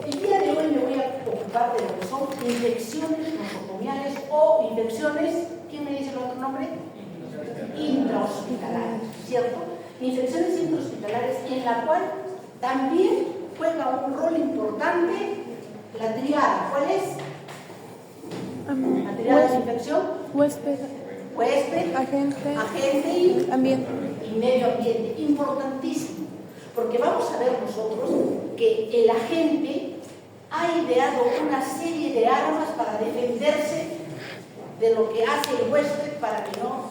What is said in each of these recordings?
El día de hoy me voy a ocupar de lo que son infecciones nosocomiales o infecciones, ¿quién me dice el otro nombre? Intrahospitalarias, ¿cierto? Infecciones intrahospitalarias en la cual también juega un rol importante la triada. ¿Cuál es? La triada de infección. Huésped, agente y medio ambiente. Importantísimo, porque vamos a ver nosotros que el agente ha ideado una serie de armas para defenderse de lo que hace el huésped para que no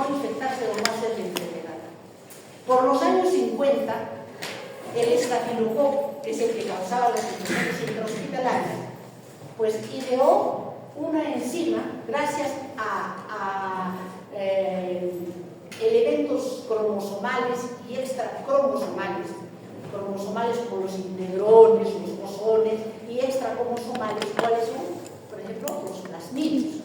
infectarse o no hacer la enfermedad. Por los años 50, el estafilococo, que es el que causaba las infecciones intrahospitalarias, pues ideó una enzima gracias a elementos cromosomales y extracromosomales, cromosomales como los integrones, los bosones, y extracromosomales, ¿cuáles son? Por ejemplo, los plasmidios.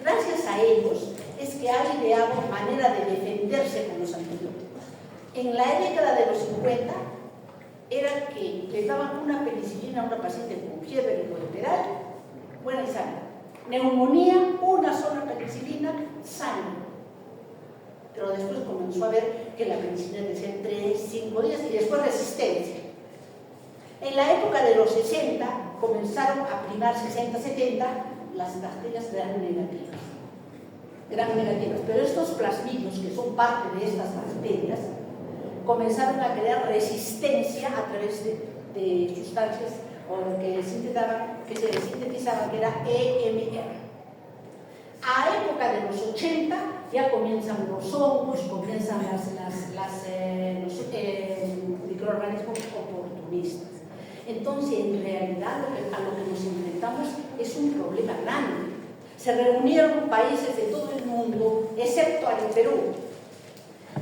Gracias a ellos es que ha ideado manera de defenderse con los antibióticos. En la década de los 50 era que le daban una penicilina a una paciente con fiebre puerperal, buena y sana. Neumonía, una sola penicilina, sana. Pero después comenzó a ver que la penicilina decía 3, 5 días y después resistencia. En la época de los 60 comenzaron a primar 60, 70, las bacterias eran negativas. Pero estos plasmidios, que son parte de estas bacterias, comenzaron a crear resistencia a través de sustancias que se sintetizaban, que era EMR. A época de los 80 ya comienzan los hongos, comienzan los microorganismos oportunistas. Entonces, en realidad, a lo que nos enfrentamos es un problema grande. Se reunieron países de todo el mundo, excepto el Perú,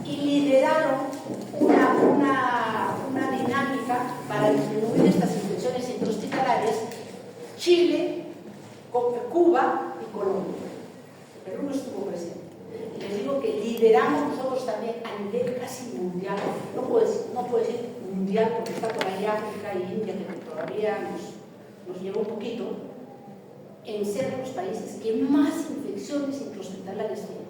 y lideraron una dinámica para disminuir estas infecciones intrahospitalarias: Chile, Cuba y Colombia. Perú no estuvo presente. Y les digo que lideramos nosotros también a nivel casi mundial, no puedo decir mundial porque está por ahí África y India, que todavía nos lleva un poquito, en ser los países que más infecciones intrahospitalarias tienen.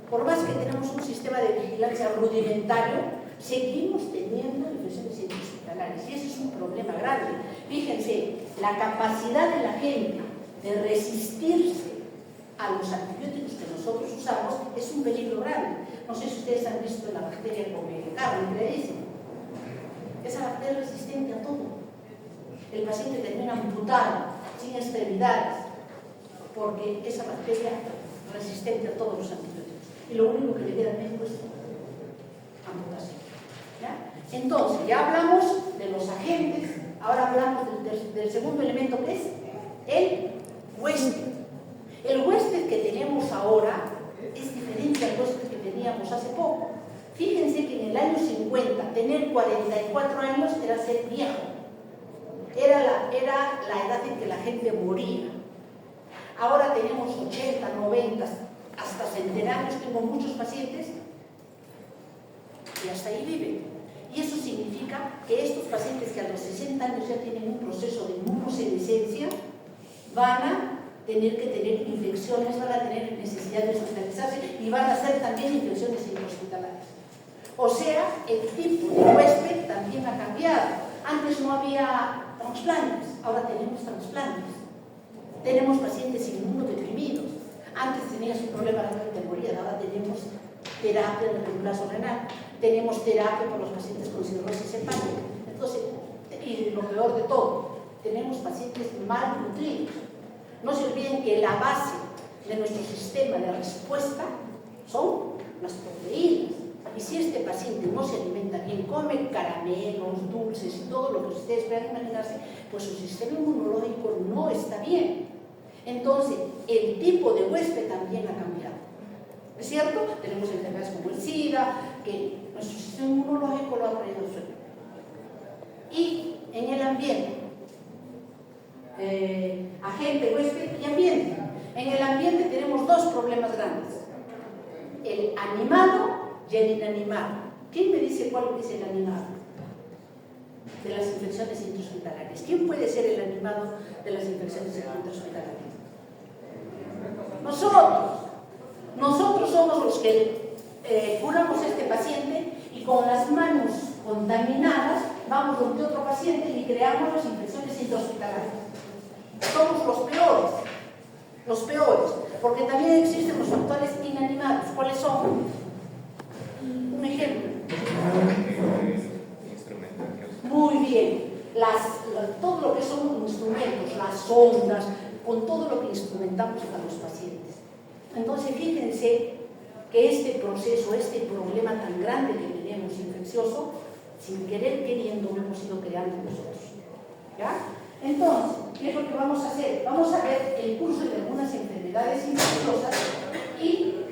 Por más que tenemos un sistema de vigilancia rudimentario, seguimos teniendo infecciones intrahospitalarias y ese es un problema grande. Fíjense, la capacidad de la gente de resistirse a los antibióticos que nosotros usamos es un peligro grande. No sé si ustedes han visto la bacteria carne, creísimo. Esa bacteria es resistente a todo. El paciente termina amputado, sin extremidades, porque esa bacteria es resistente a todos los antibióticos. Y lo único que le queda al médico es amputación. ¿Ya? Entonces, ya hablamos de los agentes, ahora hablamos del segundo elemento, que es el huésped. El huésped que tenemos ahora es diferente al huésped que teníamos hace poco. Fíjense que en el año 50, tener 44 años era ser viejo. Era la edad en que la gente moría. Ahora tenemos 80, 90, hasta centenarios. Tengo muchos pacientes y hasta ahí viven. Y eso significa que estos pacientes que a los 60 años ya tienen un proceso de inmunosenescencia van a tener que tener infecciones, van a tener necesidad de hospitalizarse y van a hacer también infecciones intrahospitalarias. O sea, el tipo de huésped también ha cambiado. Antes no había trasplantes, ahora tenemos trasplantes. Tenemos pacientes inmunodeprimidos. Antes tenías un problema de morir, ahora tenemos terapia de reemplazo renal. Tenemos terapia para los pacientes con cirrosis hepática. Entonces, y lo peor de todo, tenemos pacientes malnutridos. No se olviden que la base de nuestro sistema de respuesta son las proteínas. Y si este paciente no se alimenta bien, come caramelos, dulces y todo lo que ustedes puedan imaginarse, pues su sistema inmunológico no está bien. Entonces, el tipo de huésped también ha cambiado. ¿Es cierto? Tenemos enfermedades como el SIDA, que nuestro sistema inmunológico lo ha traído al suelo. Y en el ambiente, agente, huésped y ambiente. En el ambiente tenemos dos problemas grandes: el animado y el inanimado. ¿Quién me dice cuál es el animado? de las infecciones intrahospitalarias? ¿Quién puede ser el animado de las infecciones intrahospitalarias? Nosotros somos los que curamos a este paciente y con las manos contaminadas vamos donde otro paciente y creamos las infecciones intrahospitalarias. Somos los peores, porque también existen los factores inanimados. ¿Cuáles son? Un ejemplo. Muy bien. Todo lo que son instrumentos, las sondas, con todo lo que instrumentamos a los pacientes. Entonces, fíjense que este proceso, este problema tan grande que tenemos infeccioso, sin querer queriendo, lo hemos ido creando nosotros. ¿Ya? Entonces, ¿qué es lo que vamos a hacer? Vamos a ver el curso de algunas enfermedades infecciosas y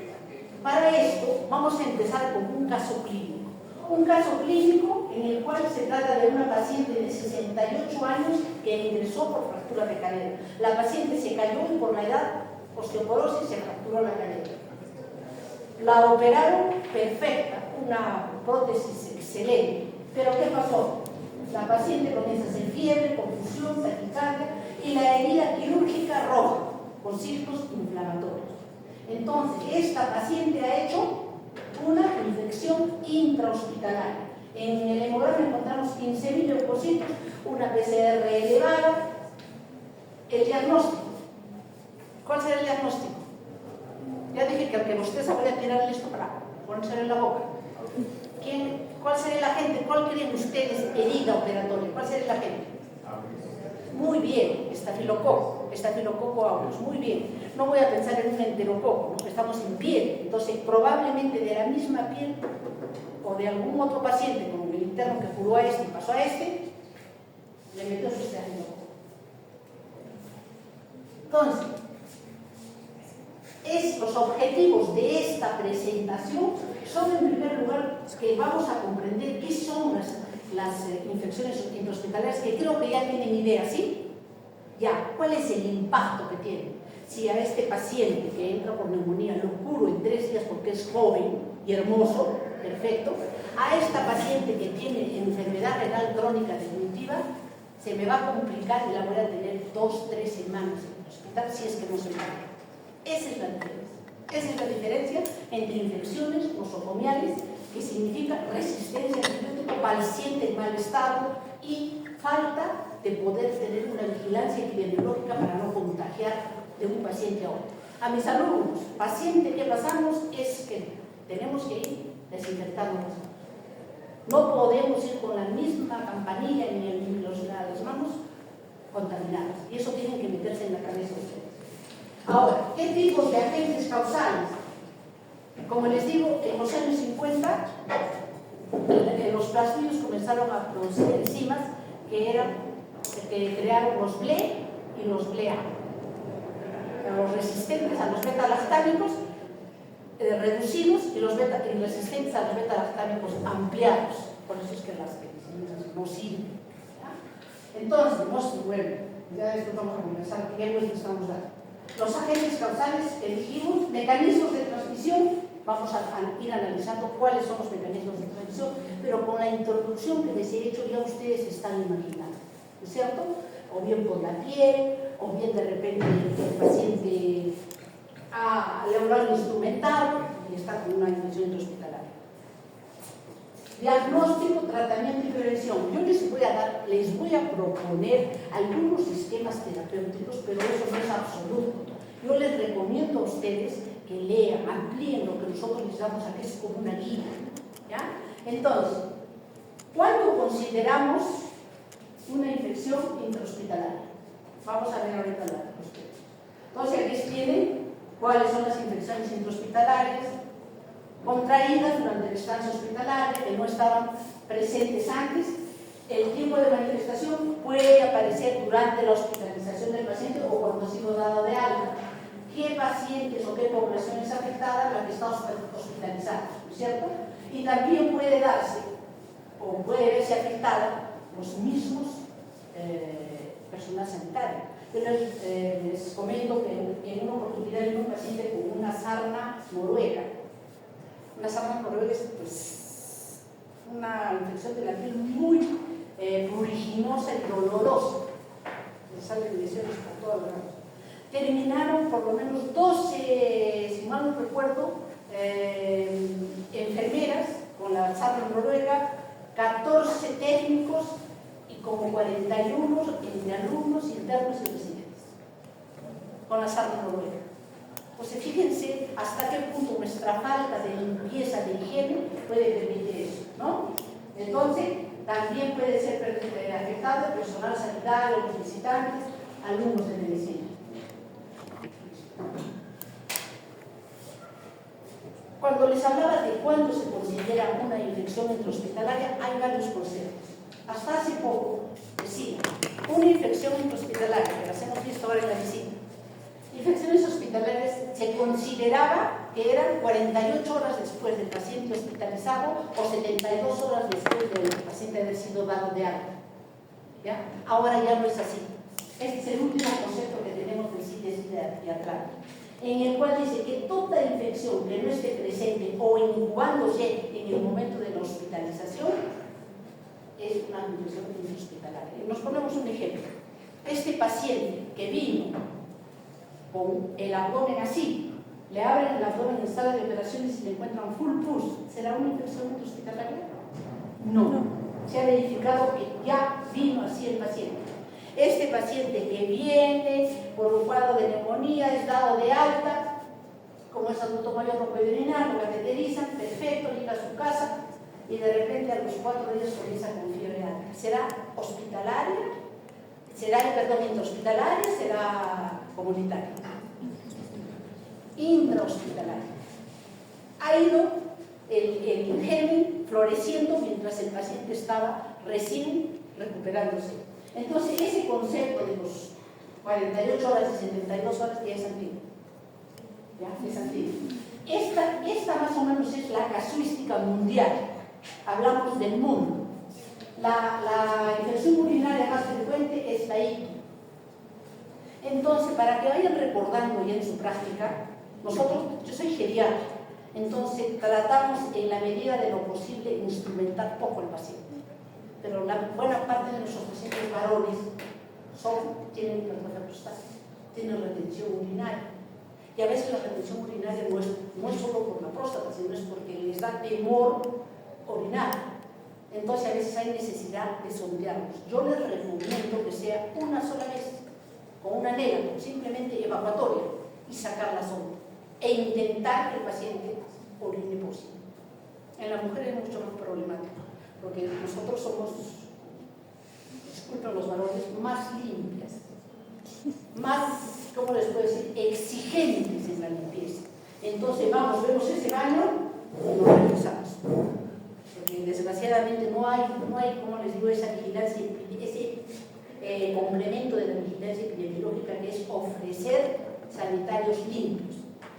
para esto vamos a empezar con un caso clínico. Un caso clínico en el cual se trata de una paciente de 68 años que ingresó por fractura de cadera. La paciente se cayó y por la edad, osteoporosis, se fracturó la cadera. La operaron perfecta, una prótesis excelente. Pero ¿qué pasó? La paciente comienza a hacer fiebre, confusión, taquicardia y la herida quirúrgica roja, con círculos inflamatorios. Entonces, esta paciente ha hecho una infección intrahospitalaria. En el hemograma encontramos 15.000 leucocitos, una PCR elevada. El diagnóstico. ¿Cuál será el diagnóstico? Ya dije que al que usted se vaya a tirar listo para ponérselo en la boca. ¿Cuál sería el agente? ¿Cuál creen ustedes herida operatoria? ¿Cuál sería el agente? Muy bien, estafilococo aureus, muy bien. No voy a pensar en un enterococo, ¿no? Estamos en piel, entonces probablemente de la misma piel o de algún otro paciente, como el interno que curó a este y pasó a este, le metió su estafilococo. Entonces, los objetivos de esta presentación son, en primer lugar, que vamos a comprender qué son las infecciones intrahospitalarias, que creo que ya tienen idea, ¿sí? Ya, ¿cuál es el impacto que tiene? Si a este paciente que entra por neumonía lo curo en 3 días porque es joven y hermoso, perfecto, a esta paciente que tiene enfermedad renal crónica definitiva, se me va a complicar y la voy a tener 2-3 semanas en el hospital si es que no se encarga. Esa es la diferencia. Esa es la diferencia entre infecciones nosocomiales, que significa resistencia antibiótica, paciente en mal estado y falta de poder tener una vigilancia epidemiológica para no contagiar de un paciente a otro. A mis alumnos, paciente que pasamos es que tenemos que ir desinfectando las manos. No podemos ir con la misma campanilla ni las manos contaminadas. Y eso tienen que meterse en la cabeza de ustedes. Ahora, ¿qué tipos de agentes causales? Como les digo, en los años 50 los plasmidios comenzaron a producir enzimas que crearon los BLE y los BLEA, los resistentes a los beta-lactámicos reducidos y los resistentes a los beta-lactámicos ampliados. Por eso es que las penicilinas no sirven. ¿Ya? Entonces, ya después vamos a conversar qué ejemplos estamos dando. Los agentes causales que dijimos, mecanismos de transmisión, vamos a ir analizando cuáles son los mecanismos de transmisión, pero con la introducción que les he hecho ya ustedes están imaginando, ¿no es cierto? O bien por la piel, o bien de repente el paciente le han instrumentado y está con una infección intrahospitalaria. Diagnóstico, tratamiento y prevención. Yo les voy a proponer algunos esquemas terapéuticos, pero eso no es absoluto. Yo les recomiendo a ustedes que lean, amplíen lo que nosotros les damos aquí, es como una guía. ¿Ya? Entonces, ¿cuándo consideramos una infección intrahospitalaria? Vamos a ver ahorita la respuesta. Entonces, aquí tienen cuáles son las infecciones intrahospitalarias contraídas durante el estancia hospitalaria, que no estaban presentes antes. El tiempo de manifestación puede aparecer durante la hospitalización del paciente o cuando ha sido dado de alta. ¿Qué pacientes o qué población es afectada la que está hospitalizada? ¿No es cierto? Y también puede darse o puede verse afectada los mismos personal sanitario. Yo les comento que en una oportunidad vi un paciente con una sarna noruega. Una sarna noruega es pues, una infección de la piel muy pruriginosa y dolorosa. Le salen lesiones por todos lados. Terminaron por lo menos 12, si mal no recuerdo, enfermeras con la sarna noruega, 14 técnicos y como 41 entre alumnos, internos y residentes, con la sarna noruega. Pues fíjense hasta qué punto nuestra falta de limpieza, de higiene, puede permitir eso, ¿no? Entonces, también puede ser afectado el personal sanitario, los visitantes, alumnos de medicina. Cuando les hablaba de cuándo se considera una infección intrahospitalaria, hay varios conceptos. Hasta hace poco decía, una infección intrahospitalaria, que las hemos visto ahora en la visita. Infecciones hospitalarias se consideraba que eran 48 horas después del paciente hospitalizado o 72 horas después del paciente haber sido dado de alta. ¿Ya? Ahora ya no es así. Este es el último concepto que tenemos del CITES teatral, en el cual dice que toda infección que no esté presente o incubándose en el momento de la hospitalización es una infección intrahospitalaria. Nos ponemos un ejemplo. Este paciente que vino con el abdomen así, le abren el abdomen en sala de operaciones y le encuentran full pus, ¿será una infección intrahospitalaria? No. Se ha verificado que ya vino así el paciente. Este paciente que viene por un cuadro de neumonía, es dado de alta, como es adulto mayor no puede orinar, lo cateterizan, perfecto, llega a su casa y de repente a los 4 días comienza con fiebre alta. ¿Será hospitalaria? ¿Será, intrahospitalaria? ¿Será comunitaria? Intrahospitalaria. Ha ido el germen floreciendo mientras el paciente estaba recién recuperándose. Entonces, ese concepto de los 48 horas y 72 horas ya es antiguo. ¿Ya? Es antiguo. Esta más o menos es la casuística mundial. Hablamos del mundo. La infección urinaria más frecuente es la ictus. Entonces, para que vayan recordando ya en su práctica, yo soy geriatra, entonces tratamos en la medida de lo posible instrumentar poco al paciente. Pero la buena parte de nuestros pacientes varones tienen hipertrofia prostática, tienen retención urinaria. Y a veces la retención urinaria no es solo por la próstata, sino es porque les da temor orinar. Entonces a veces hay necesidad de sondearlos. Yo les recomiendo que sea una sola vez, con una nela, simplemente evacuatoria, y sacar la sonda. E intentar que el paciente orine por sí. En la mujer es mucho más problemático, porque nosotros somos, disculpen los varones, más limpias, más, ¿cómo les puedo decir?, exigentes en la limpieza. Entonces vamos, vemos ese baño y nos regresamos. Porque desgraciadamente no hay, como les digo, esa vigilancia, ese complemento de la vigilancia epidemiológica que es ofrecer sanitarios limpios.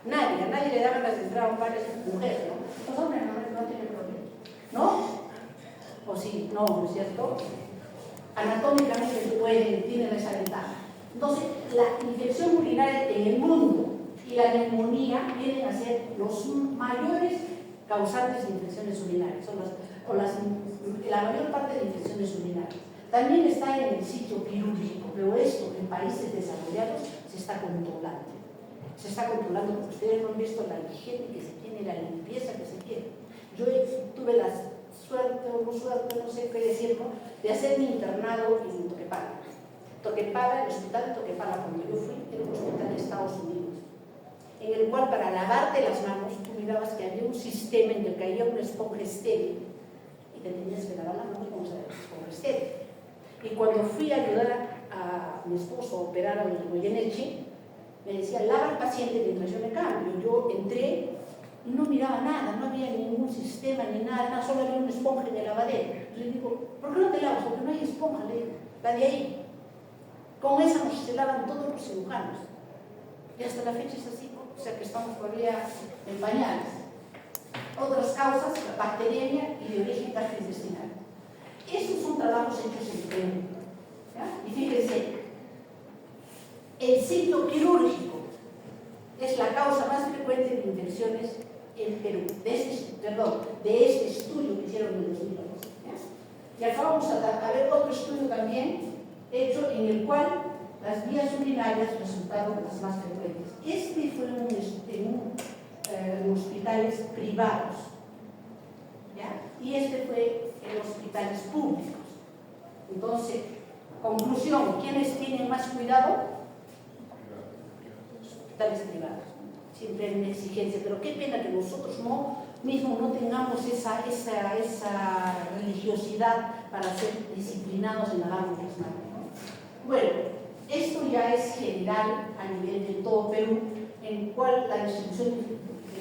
A nadie le da ganas de entrar a un baño de mujer, ¿no? Los hombres no tienen problema, ¿no? O sí, no es cierto. Anatómicamente tienen esa ventaja. Entonces, la infección urinaria en el mundo y la neumonía vienen a ser los mayores causantes de infecciones urinarias, la mayor parte de infecciones urinarias. También está en el sitio quirúrgico, pero esto en países desarrollados se está controlando. Se está controlando porque ustedes no han visto la higiene que se tiene, la limpieza que se tiene. Yo tuve la suerte o no suerte, no sé qué decirlo, de hacer mi internado en Toquepala. Toquepala, el hospital de Toquepala, cuando yo fui, era un hospital de Estados Unidos, en el cual para lavarte las manos tú mirabas que había un sistema en el que caía una esponja estéril y te tenías que lavar las manos con esa esponja estéril. Y cuando fui a ayudar a mi esposo a operar a Goyeneche, me decía, lava al paciente mientras yo me cambio. Yo entré y no miraba nada, no había ningún sistema ni nada, solo había una esponja de lavadero. Le digo, ¿por qué no te lavas? Porque no hay esponja, le digo, la de ahí. Con esa nos se lavan todos los cirujanos. Y hasta la fecha es así, o sea que estamos todavía en pañales. Otras causas, la bacteriemia y de origen gastrointestinal. Estos son trabajos hechos en Perú. Y fíjense, el sitio quirúrgico es la causa más frecuente de infecciones en Perú, de este estudio que hicieron en el 2011. Y acá vamos a ver otro estudio también hecho en el cual las vías urinarias resultaron las más frecuentes. Este fue en hospitales privados, ¿ya? Y este fue en hospitales públicos. Entonces, conclusión, ¿quiénes tienen más cuidado? Hospitales privados. Siempre hay una exigencia, pero qué pena que nosotros mismos no tengamos esa religiosidad para ser disciplinados en la norma. Bueno, esto ya es general a nivel de todo Perú, en cual la distribución de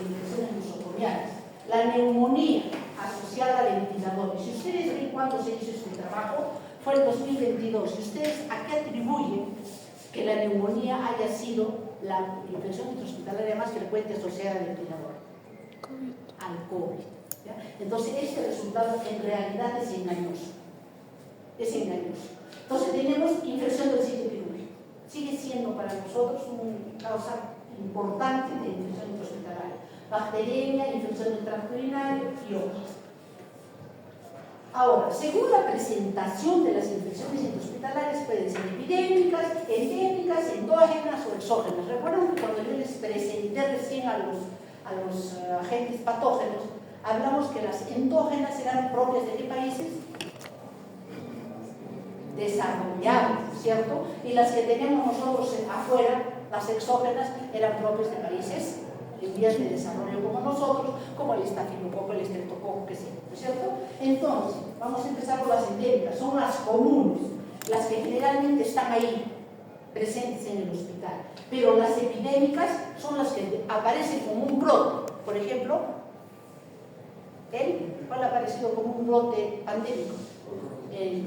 infecciones nosocomiales, la neumonía asociada al ventilador. Si ustedes ven cuándo se hizo este trabajo, fue el 2022. ¿Y ustedes a qué atribuyen que la neumonía haya sido la infección intrahospitalaria más frecuente asociada al ventilador? Al COVID. ¿Ya? Entonces, este resultado en realidad es engañoso. Es engañoso. Entonces, tenemos infección del sitio quirúrgico. Sigue siendo para nosotros una causa importante de infección intrahospitalaria. Bacteriemia, infección del tracto urinario y otras. Ahora, según la presentación de las infecciones intrahospitalarias, pueden ser epidémicas, endémicas, endógenas o exógenas. Recuerden que cuando yo les presenté recién a los agentes patógenos, hablamos que las endógenas eran propias de qué países? Desarrollados, ¿cierto? Y las que tenemos nosotros afuera, las exógenas, eran propias de países en vías de desarrollo como nosotros, como el estafilococo, el estreptococo, que sí, ¿no es cierto? Entonces, vamos a empezar por las endémicas, son las comunes, las que generalmente están ahí, presentes en el hospital. Pero las epidémicas son las que aparecen como un brote. Por ejemplo, ¿cuál ha aparecido como un brote pandémico? El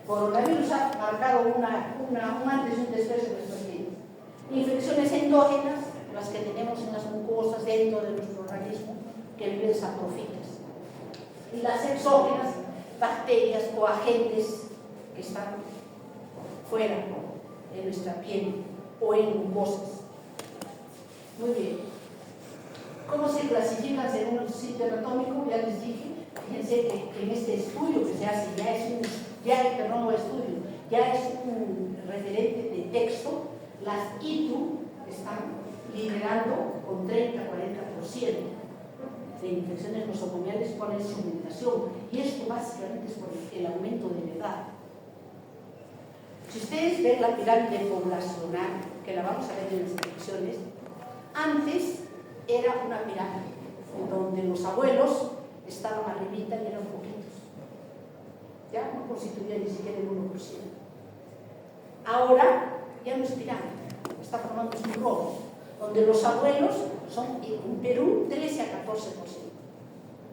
coronavirus ha marcado un antes y un después en nuestras vidas. Infecciones endógenas, las que tenemos en las mucosas dentro de nuestro organismo, que viven saprofitas. Y las exógenas, bacterias o agentes que están fuera de nuestra piel o en mucosas. Muy bien. ¿Cómo se clasifican según el sitio anatómico? Ya les dije, fíjense que en este estudio que se hace ya es un referente de texto. Las ITU están liderando con 30-40% de infecciones nosocomiales por la instrumentación, y esto básicamente es por el aumento de la edad. Si ustedes ven la pirámide poblacional, que la vamos a ver en las instrucciones, antes era una pirámide en donde los abuelos estaban arribita y eran poquitos, ya no constituían ni siquiera el 1%. Ahora ya no es pirámide, está formando un robo, donde los abuelos son en Perú 13 a 14%.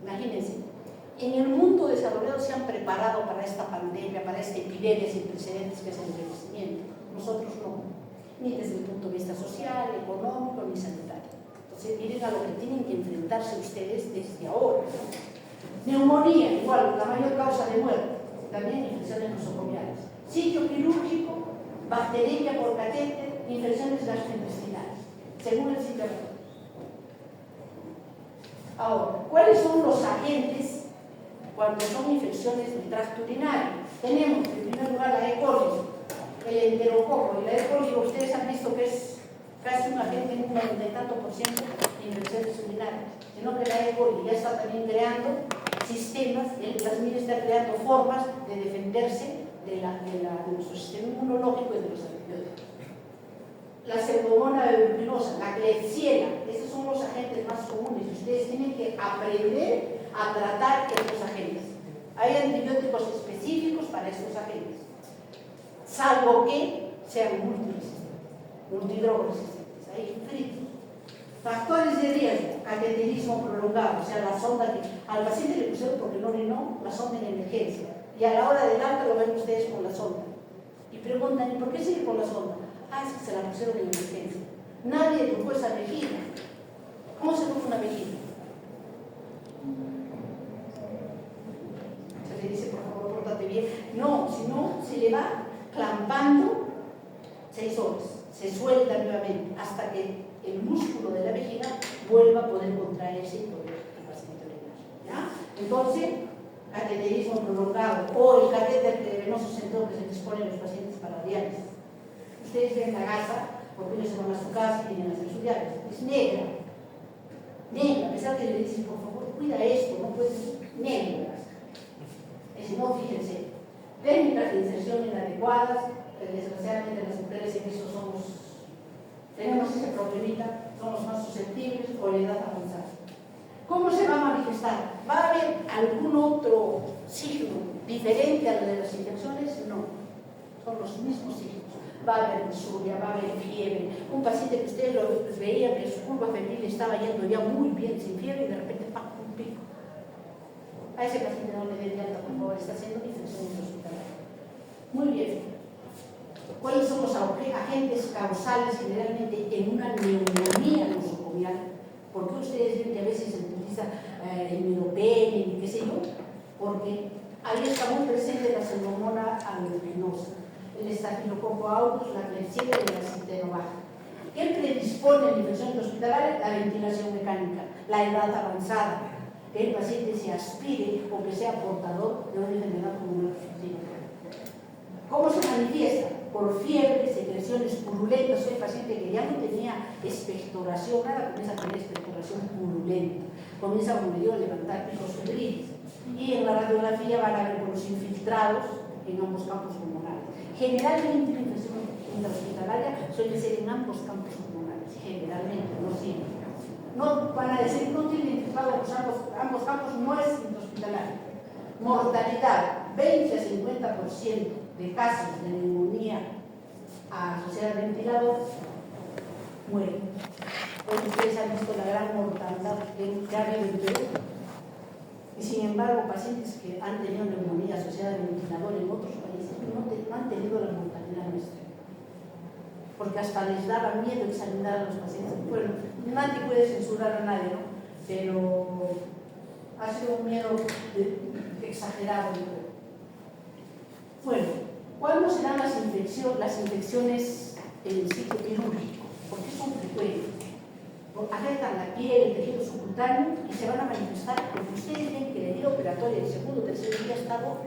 Imagínense, en el mundo desarrollado se han preparado para esta pandemia, para esta epidemia sin precedentes que es el envejecimiento. Nosotros no, ni desde el punto de vista social, económico, ni sanitario. Entonces, miren a lo que tienen que enfrentarse ustedes desde ahora. Neumonía, igual, la mayor causa de muerte, también infecciones nosocomiales. Sitio quirúrgico, bacteriemia por catéter, infecciones gastrointestinales, según el sitio. Ahora, ¿cuáles son los agentes cuando son infecciones del tracto urinario? Tenemos, en primer lugar, la E. coli, el enterococo. Y la E. coli, ustedes han visto que es casi un agente en un 90% de infecciones urinarias, sino que la E. coli ya está también creando sistemas, el plasmid está creando formas de defenderse de nuestro sistema inmunológico y de los antibióticos. La pseudomonas aeruginosa, la Klebsiella, esos son los agentes más comunes. Ustedes tienen que aprender a tratar estos agentes. Hay antibióticos específicos para estos agentes, salvo que sean multidrogoresistentes. Hay fritos. Factores de riesgo, cateterismo prolongado, o sea, la sonda que al paciente le pusieron porque no orinó, la sonda en emergencia. Y a la hora del alta lo ven ustedes con la sonda. Y preguntan, ¿y por qué sigue con la sonda? Ah, es que se la pusieron en emergencia. Nadie tocó esa vejiga. ¿Cómo se toca una vejiga? Se le dice, por favor, pórtate bien. No, si no, se le va clampando 6 horas. Se suelta nuevamente hasta que el músculo de la vejiga vuelva a poder contraerse y poder el paciente orinar. ¿Ya? Entonces, cateterismo prolongado o el catéter venoso central que se les pone a los pacientes para diálisis. Ustedes ven la gasa, porque ellos se van a su casa y tienen que hacer su diálisis. Es negra. Negra, a pesar que le dicen, por favor, cuida esto, no puedes ser negra. Es no, fíjense, técnicas de inserción inadecuadas, desgraciadamente las mujeres en eso tenemos ese problemita, somos más susceptibles o la edad avanzada. ¿Cómo se va a manifestar? ¿Va a haber algún otro signo diferente a lo de las infecciones? No, son los mismos signos. Va a haber insuria, va a haber fiebre. Un paciente que ustedes lo veían que su curva febril estaba yendo ya muy bien, sin fiebre, y de repente ¡pam! Un pico. A ese paciente no le den de alta, por favor, está haciendo infección hospitalaria. Muy bien. ¿Cuáles son los agentes causales generalmente en una neumonía nosocomial? ¿Por qué ustedes ven que a veces se utiliza el miropene y qué sé yo? Porque ahí está muy presente la pseudomonas aeruginosa, el estafilococo aureus, la Klebsiella y la Cintenobacter. ¿Qué predispone a la infección hospitalaria? La ventilación mecánica, la edad avanzada, que el paciente se aspire o que sea portador de una enfermedad pulmonar obstructiva. ¿Cómo se manifiesta? Por fiebre, secreciones purulentas. Soy paciente que ya no tenía expectoración, nada, comienza a tener expectoración purulenta, comienza a levantar picos febriles. Y en la radiografía van a ver con los infiltrados en ambos campos pulmonares. Generalmente la infección intrahospitalaria suele ser en ambos campos pulmonares, generalmente, no siempre. No van a decir, no tiene infiltrado ambos campos, no es intrahospitalaria. Mortalidad, 20 a 50% de casos de neumonía asociada al ventilador mueren. Porque ustedes han visto la gran mortalidad que ha habido en Perú. Y sin embargo, pacientes que han tenido neumonía asociada al ventilador en otros países no han tenido la mortalidad nuestra. Porque hasta les daba miedo examinar a los pacientes. Bueno, nadie puede censurar a nadie, ¿no? Pero ha sido un miedo exagerado. Bueno, ¿cuándo se dan las infecciones en el sitio quirúrgico? Porque son frecuentes. Afectan la piel, el tejido subcutáneo y se van a manifestar porque ustedes ven que la herida operatoria el segundo o tercer día ha estado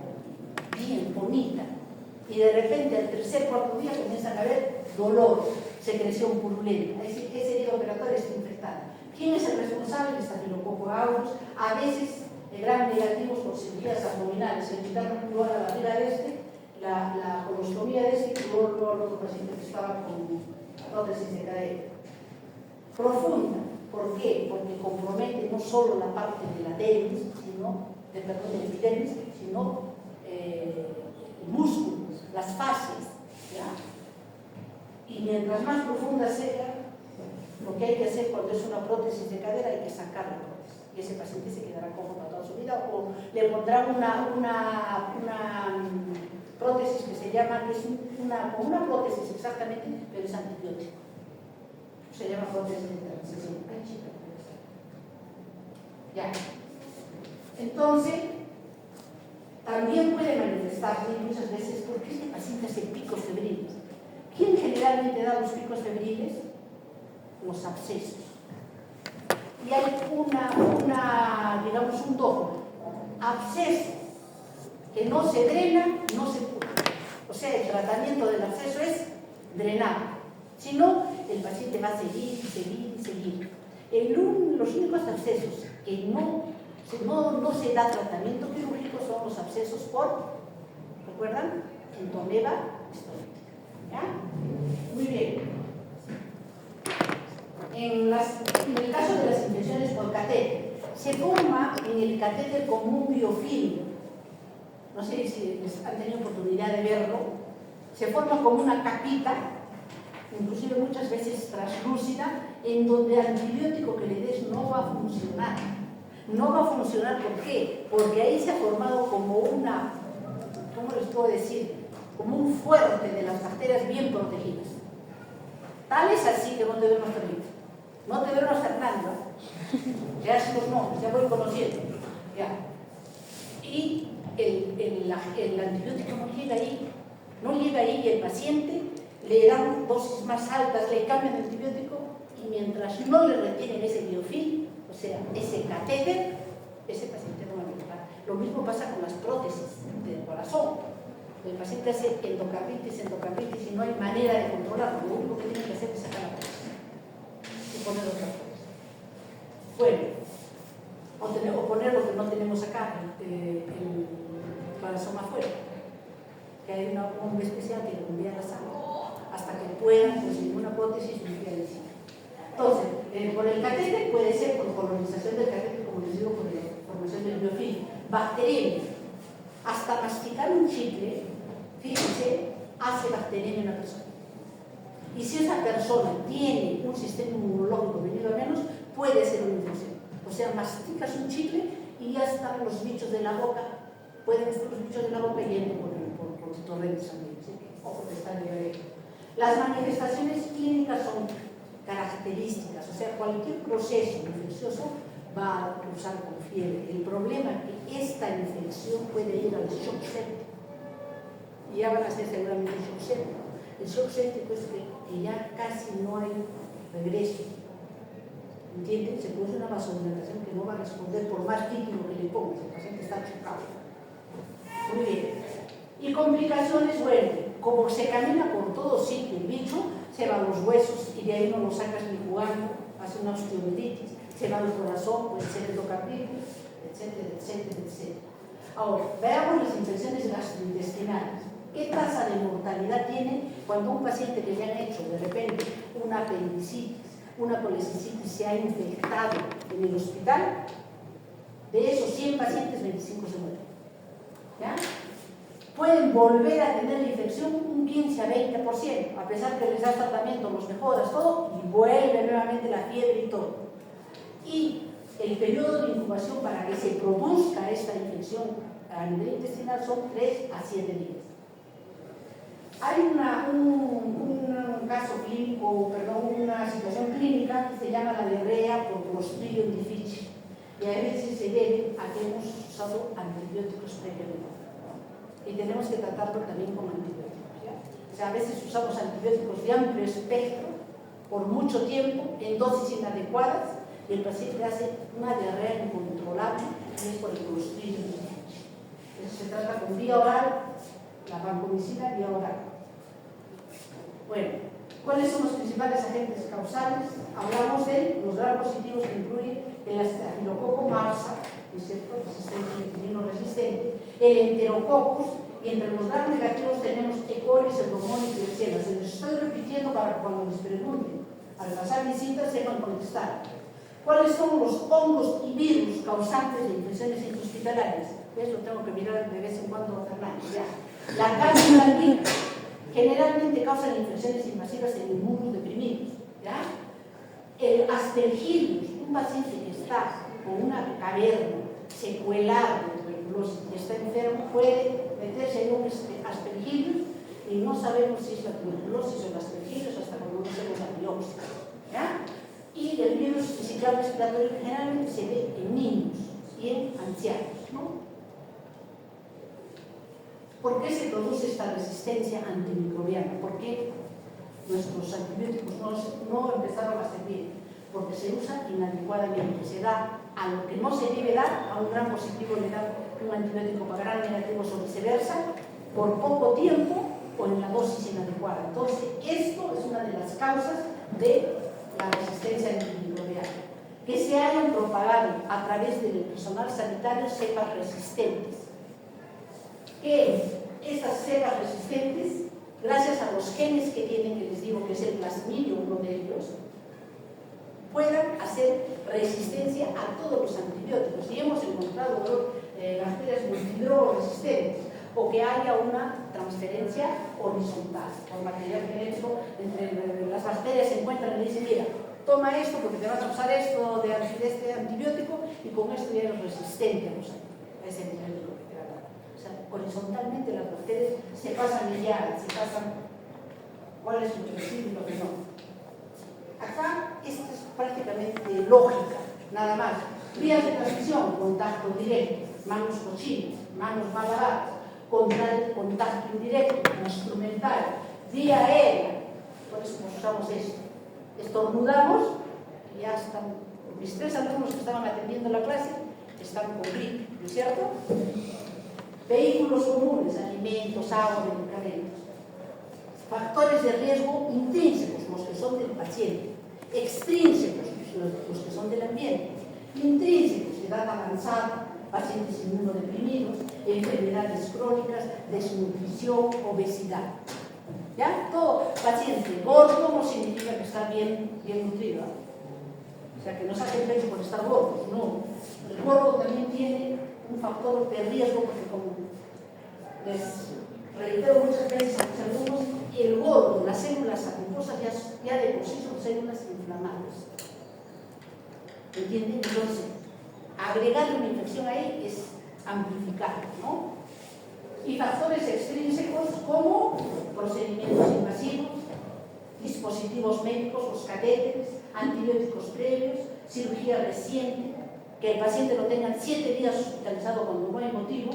bien, bonita. Y de repente al tercer o cuarto día comienzan a haber dolor, secreción purulenta. Es decir, esa herida operatoria está infectada. ¿Quién es el responsable? El estafilococo aureus. A veces eran negativos por cirugías abdominales. Se quitaron un lugar a la barriga de la colostomía de y luego otro paciente que estaba con prótesis de cadera. Profunda. ¿Por qué? Porque compromete no solo la parte de la dermis, del epidermis, sino el músculo, las fascias. ¿Ya? Y mientras más profunda sea, lo que hay que hacer cuando es una prótesis de cadera, hay que sacar la prótesis. Y ese paciente se quedará cojo para toda su vida, o le pondrán una prótesis que se llama, que es como una prótesis exactamente, pero es antibiótico. Se llama prótesis de transición. Ya. Entonces, también puede manifestarse muchas veces porque este paciente hace picos febriles. ¿Quién generalmente da los picos febriles? Los abscesos. Y hay digamos, un dogma. Absceso que no se drena, no se cura. O sea, el tratamiento del absceso es drenar. Si no, el paciente va a seguir. Los únicos abscesos que no se da tratamiento quirúrgico son los abscesos ¿recuerdan? Entomeba histolítica. ¿Ya? Muy bien. En el caso de las infecciones por catéter, se forma en el catéter como un biofilm. No sé si han tenido oportunidad de verlo. Se forma como una capita, inclusive muchas veces translúcida, en donde el antibiótico que le des no va a funcionar. No va a funcionar, ¿por qué? Porque ahí se ha formado como una, ¿cómo les puedo decir? Como un fuerte de las bacterias bien protegidas. Tal es así que no te veo más terrible. No te veo más Fernando. Ya voy conociendo. Ya. Y el antibiótico no llega ahí y el paciente le dan dosis más altas, le cambian el antibiótico y mientras no le retienen ese biofilm, o sea, ese catéter, ese paciente no va a mejorar. Lo mismo pasa con las prótesis del corazón. El paciente hace endocarditis y no hay manera de controlarlo. Lo único que tiene que hacer es sacar la prótesis y poner otra prótesis. Bueno, o poner lo que no tenemos acá, el corazón afuera, que hay una bomba especial que le envía la sangre hasta que puedan conseguir una prótesis limpiar el sitio. Entonces, por el catéter puede ser por colonización del catéter, como les digo, por la formación del biofilm, bacteriemia. Hasta masticar un chicle, fíjense, hace bacteriemia en una persona. Y si esa persona tiene un sistema inmunológico venido a menos, puede ser una infección. O sea, masticas un chicle y ya están los bichos de la boca, pueden estar los bichos de la boca yendo por tu torrente sanguíneo. ¿Sí? Ojo que está de. Las manifestaciones clínicas son características, o sea, cualquier proceso infeccioso va a cruzar con fiebre. El problema es que esta infección puede ir al shock séptico. Y ya van a ser seguramente el shock séptico. El shock séptico es que ya casi no hay regreso. ¿Entienden? Se produce una vasodilatación que no va a responder por más líquido que le pongas. El paciente está chocado. Muy bien. Y complicaciones, bueno, como se camina por todo sitio el bicho, se van los huesos y de ahí no lo sacas ni jugando, hace una osteomielitis, se va el corazón, puede ser endocarditis, etcétera, etcétera, etcétera. Ahora, veamos las infecciones gastrointestinales. ¿Qué tasa de mortalidad tiene cuando un paciente que le han hecho de repente una apendicitis, una colecicitis se ha infectado en el hospital? De esos 100 pacientes, 25 se mueren. ¿Ya? Pueden volver a tener la infección un 15 a 20%, a pesar que les das tratamiento, los mejoras, todo, y vuelve nuevamente la fiebre y todo. Y el periodo de incubación para que se produzca esta infección a nivel intestinal son 3 a 7 días. Hay un caso clínico, una situación clínica que se llama la diarrea por Clostridium difficile, y a veces se debe a que hemos usado antibióticos previamente. Y tenemos que tratarlo también con antibióticos. ¿Ya? O sea, a veces usamos antibióticos de amplio espectro por mucho tiempo, en dosis inadecuadas, y el paciente hace una diarrea incontrolable, y es por el Clostridium difficile. Eso se trata con vía oral, la vancomicina vía oral. Bueno, ¿cuáles son los principales agentes causales? Hablamos de los gram positivos que incluyen el estafilococo marsa, resistente, resistente, el enterococcus, y entre los gram negativos tenemos E. coli, pseudomonas y Klebsiella. Se les estoy repitiendo para que cuando les pregunten, al pasar visitas, sepan contestar. ¿Cuáles son los hongos y virus causantes de infecciones intrahospitalarias? Eso tengo que mirar de vez en cuando a Fernando. La Candida generalmente causan infecciones invasivas en inmunodeprimidos. ¿Ya? El Aspergillus, un paciente que está con una caverna secuelada de tuberculosis y está enfermo, puede meterse en un Aspergillus y no sabemos si es la tuberculosis o el Aspergillus hasta cuando no hacemos la biopsia. ¿Ya? Y el virus sincicial respiratorio generalmente se ve en niños y en ancianos, ¿no? ¿Por qué se produce esta resistencia antimicrobiana? ¿Por qué nuestros antibióticos no empezaron a servir? Porque se usa inadecuadamente, se da a lo que no se debe dar, a un gram positivo le da un antibiótico para gram negativo o viceversa, por poco tiempo o en la dosis inadecuada. Entonces, esto es una de las causas de la resistencia antimicrobiana. Que se hayan propagado a través del personal sanitario cepas resistentes. Que estas cepas resistentes, gracias a los genes que tienen, que les digo que es el plasmidio, uno de ellos, puedan hacer resistencia a todos los antibióticos. Y hemos encontrado bacterias multidrogoresistentes, o que haya una transferencia horizontal por material genético entre las bacterias se encuentran y dicen, mira, toma esto porque te vas a usar esto de este antibiótico y con esto ya eres resistente a ese antibiótico que te va a dar. O sea, horizontalmente las bacterias se pasan millares, se pasan cuál es lo que sirve y lo que no. Acá esto es prácticamente lógica, nada más. Vías de transmisión, contacto directo, manos cochinas, manos mal lavadas, contacto indirecto, instrumental, vía aérea. Por eso nos usamos esto. Estornudamos y ya están. Mis 3 alumnos que estaban atendiendo la clase están con gripe. ¿no es cierto? Vehículos comunes, alimentos, agua, medicamentos. Factores de riesgo intrínsecos, los que son del paciente. Extrínsecos, los que son del ambiente. Intrínsecos, edad avanzada, pacientes inmunodeprimidos, enfermedades crónicas, desnutrición, obesidad. ¿Ya? Todo paciente gordo no significa que está bien nutrido. O sea, que no saquen peso por estar gordos, no. El gordo también tiene un factor de riesgo, porque como les reitero muchas veces a los alumnos, el gordo, las células acuosas ya de por sí son células inflamadas. ¿Entienden? Entonces, agregarle una infección ahí es amplificar, ¿no? Y factores extrínsecos como procedimientos invasivos, dispositivos médicos, los catéteres, antibióticos previos, cirugía reciente, que el paciente lo tenga 7 días hospitalizado cuando no hay motivo,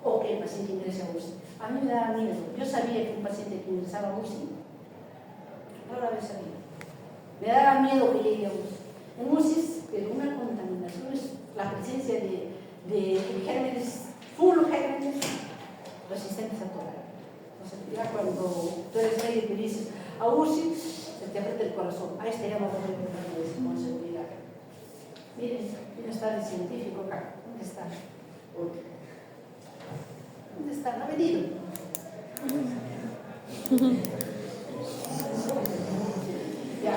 o que el paciente ingrese a UCI. A mí me daba miedo. Yo sabía que un paciente que ingresaba a UCI, no lo había sabido. Me daba miedo que llegue a UCI. En UCI, pero una contaminación es la presencia de gérmenes, full gérmenes resistentes a todo. Entonces, ya cuando tú eres médico y dices a UCI, se te aprieta el corazón. A este ya no lo voy a decir con seguridad. Miren, ¿dónde está el científico acá? ¿Dónde está? ¿Dónde está? ¿No ha venido? Ya.